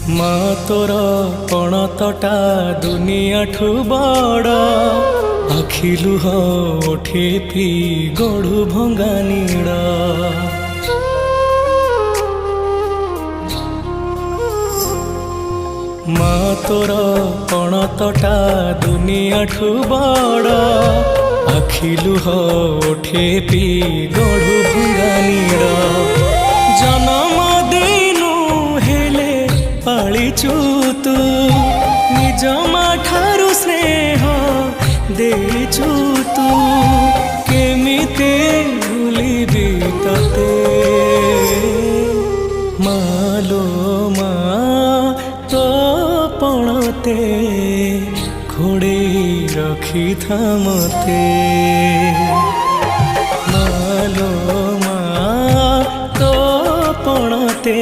মা তোর পণতটা দুনিয়াঠু বড়, আখি লুহ ওঠে পি গড়ু ভঙ্গা নীড়। মা তোর পণতটা দুনিয়াঠু বড়, আখি লুহ ওঠে পি গড়ু ভঙ্গা নীড়। জনম দিনু হেলে পাଳିଛୁ তু, নিজ মা ଠାରୁ ସ୍ନେହ ଦେଇଛୁ ତୁ, କେମିତି ଭୁଲିବି ତତେ। ମାଲୋ ମା ତୋ ପଣତେ ଘୋଡ଼େଇ ରଖିଥା ମତେ। ମାଲୋ ମା ତୋ ପଣତେ